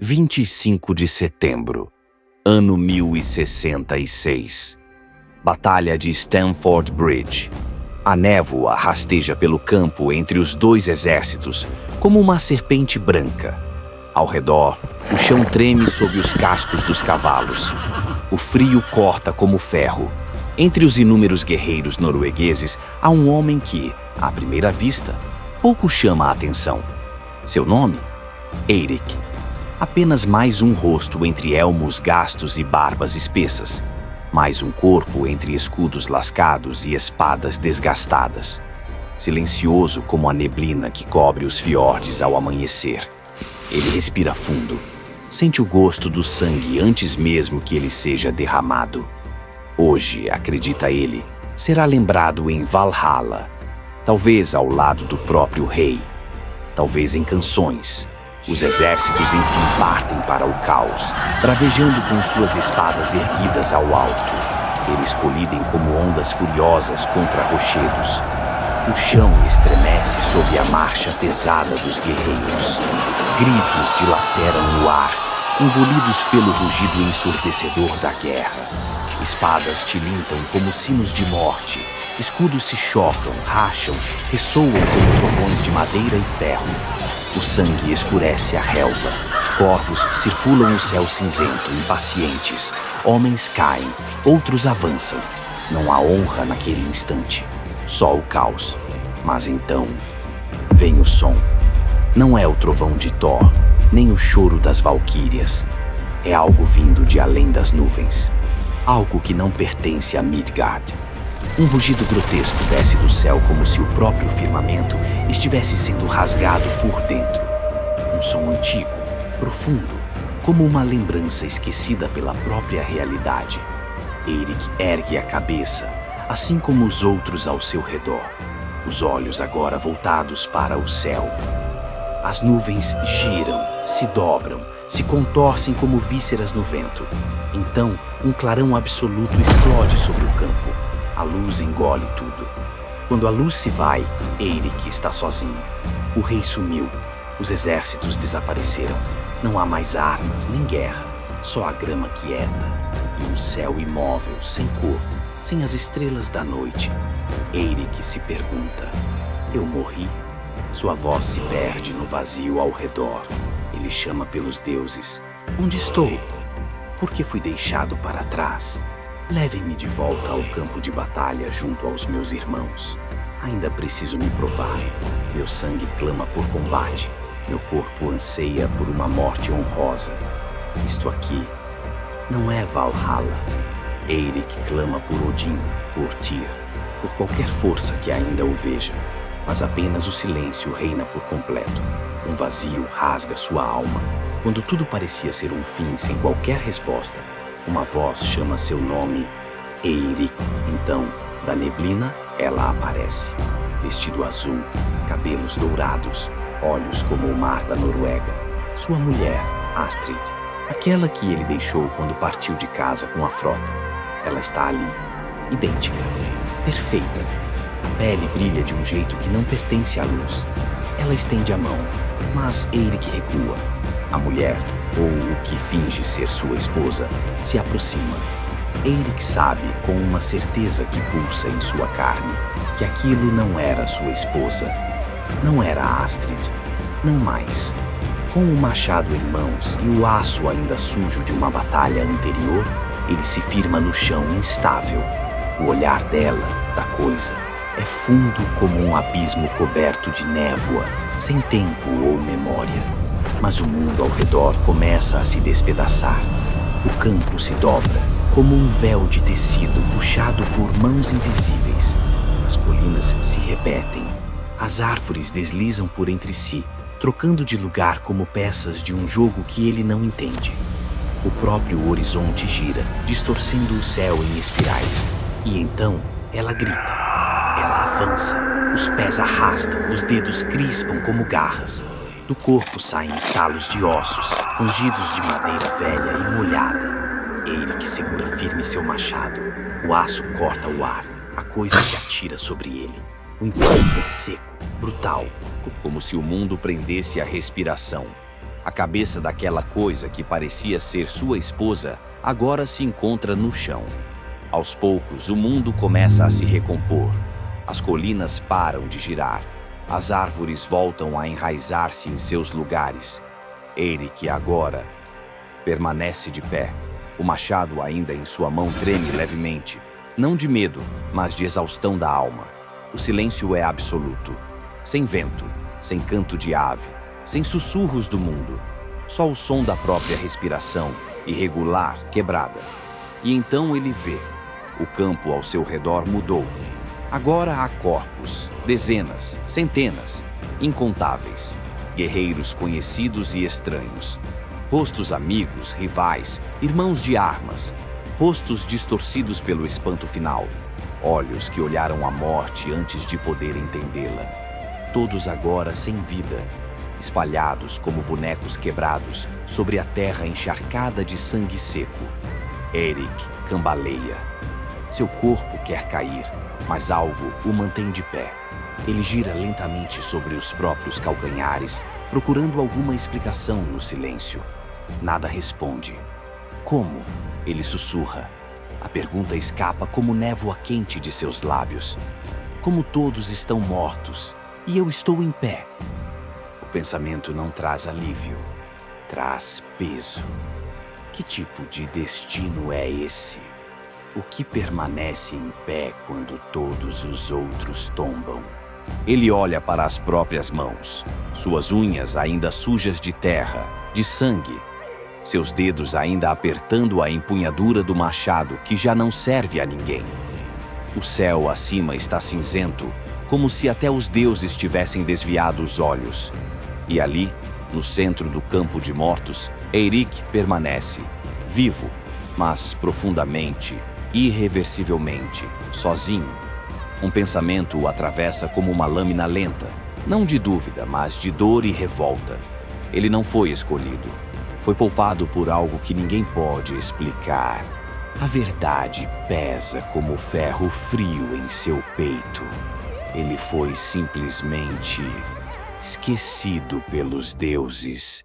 25 de setembro, ano 1066. Batalha de Stamford Bridge. A névoa rasteja pelo campo entre os dois exércitos, como uma serpente branca. Ao redor, o chão treme sob os cascos dos cavalos. O frio corta como ferro. Entre os inúmeros guerreiros noruegueses, há um homem que, à primeira vista, pouco chama a atenção. Seu nome? Eirik. Apenas mais um rosto entre elmos gastos e barbas espessas. Mais um corpo entre escudos lascados e espadas desgastadas. Silencioso como a neblina que cobre os fiordes ao amanhecer. Ele respira fundo. Sente o gosto do sangue antes mesmo que ele seja derramado. Hoje, acredita ele, será lembrado em Valhalla. Talvez ao lado do próprio rei. Talvez em canções. Os exércitos enfim partem para o caos, bravejando com suas espadas erguidas ao alto. Eles colidem como ondas furiosas contra rochedos. O chão estremece sob a marcha pesada dos guerreiros. Gritos dilaceram o ar, engolidos pelo rugido ensurdecedor da guerra. Espadas tilintam como sinos de morte. Escudos se chocam, racham, ressoam como trovões de madeira e ferro. O sangue escurece a relva. Corvos circulam o céu cinzento, impacientes. Homens caem, outros avançam. Não há honra naquele instante. Só o caos. Mas então, vem o som. Não é o trovão de Thor, nem o choro das valquírias. É algo vindo de além das nuvens. Algo que não pertence a Midgard. Um rugido grotesco desce do céu como se o próprio firmamento estivesse sendo rasgado por dentro. Um som antigo, profundo, como uma lembrança esquecida pela própria realidade. Eirik ergue a cabeça, assim como os outros ao seu redor, os olhos agora voltados para o céu. As nuvens giram, se dobram, se contorcem como vísceras no vento. Então, um clarão absoluto explode sobre o campo. A luz engole tudo. Quando a luz se vai, Eirik está sozinho. O rei sumiu. Os exércitos desapareceram. Não há mais armas, nem guerra. Só a grama quieta e um céu imóvel, sem cor, sem as estrelas da noite. Eirik se pergunta: eu morri? Sua voz se perde no vazio ao redor. Ele chama pelos deuses. Onde estou? Por que fui deixado para trás? Levem-me de volta ao campo de batalha junto aos meus irmãos. Ainda preciso me provar. Meu sangue clama por combate. Meu corpo anseia por uma morte honrosa. Isto aqui não é Valhalla. Eirik clama por Odin, por Tyr, por qualquer força que ainda o veja. Mas apenas o silêncio reina por completo. Um vazio rasga sua alma. Quando tudo parecia ser um fim sem qualquer resposta, uma voz chama seu nome, Eirik. Então, da neblina, ela aparece. Vestido azul, cabelos dourados, olhos como o mar da Noruega. Sua mulher, Astrid, aquela que ele deixou quando partiu de casa com a frota. Ela está ali, idêntica, perfeita. A pele brilha de um jeito que não pertence à luz. Ela estende a mão, mas Eirik recua. A mulher, ou o que finge ser sua esposa, se aproxima. Eirik sabe, com uma certeza que pulsa em sua carne, que aquilo não era sua esposa. Não era Astrid. Não mais. Com o machado em mãos e o aço ainda sujo de uma batalha anterior, ele se firma no chão instável. O olhar dela, da coisa, é fundo como um abismo coberto de névoa, sem tempo ou memória. Mas o mundo ao redor começa a se despedaçar. O campo se dobra, como um véu de tecido puxado por mãos invisíveis. As colinas se repetem. As árvores deslizam por entre si, trocando de lugar como peças de um jogo que ele não entende. O próprio horizonte gira, distorcendo o céu em espirais. E então, ela grita. Ela avança. Os pés arrastam, os dedos crispam como garras. Do corpo saem estalos de ossos, rangidos de madeira velha e molhada. Eirik segura firme seu machado. O aço corta o ar. A coisa se atira sobre ele. O encontro é seco, brutal, como se o mundo prendesse a respiração. A cabeça daquela coisa que parecia ser sua esposa agora se encontra no chão. Aos poucos, o mundo começa a se recompor. As colinas param de girar. As árvores voltam a enraizar-se em seus lugares. Eric agora permanece de pé. O machado ainda em sua mão treme levemente. Não de medo, mas de exaustão da alma. O silêncio é absoluto. Sem vento, sem canto de ave, sem sussurros do mundo. Só o som da própria respiração, irregular, quebrada. E então ele vê. O campo ao seu redor mudou. Agora há corpos, dezenas, centenas, incontáveis. Guerreiros conhecidos e estranhos. Rostos amigos, rivais, irmãos de armas. Rostos distorcidos pelo espanto final. Olhos que olharam a morte antes de poder entendê-la. Todos agora sem vida, espalhados como bonecos quebrados sobre a terra encharcada de sangue seco. Eric cambaleia. Seu corpo quer cair, mas algo o mantém de pé. Ele gira lentamente sobre os próprios calcanhares, procurando alguma explicação no silêncio. Nada responde. Como? Ele sussurra. A pergunta escapa como névoa quente de seus lábios. Como todos estão mortos, e eu estou em pé. O pensamento não traz alívio, traz peso. Que tipo de destino é esse? O que permanece em pé quando todos os outros tombam? Ele olha para as próprias mãos, suas unhas ainda sujas de terra, de sangue, seus dedos ainda apertando a empunhadura do machado que já não serve a ninguém. O céu acima está cinzento, como se até os deuses tivessem desviado os olhos. E ali, no centro do campo de mortos, Eric permanece, vivo, mas profundamente, irreversivelmente, sozinho. Um pensamento o atravessa como uma lâmina lenta, não de dúvida, mas de dor e revolta. Ele não foi escolhido. Foi poupado por algo que ninguém pode explicar. A verdade pesa como ferro frio em seu peito. Ele foi simplesmente esquecido pelos deuses.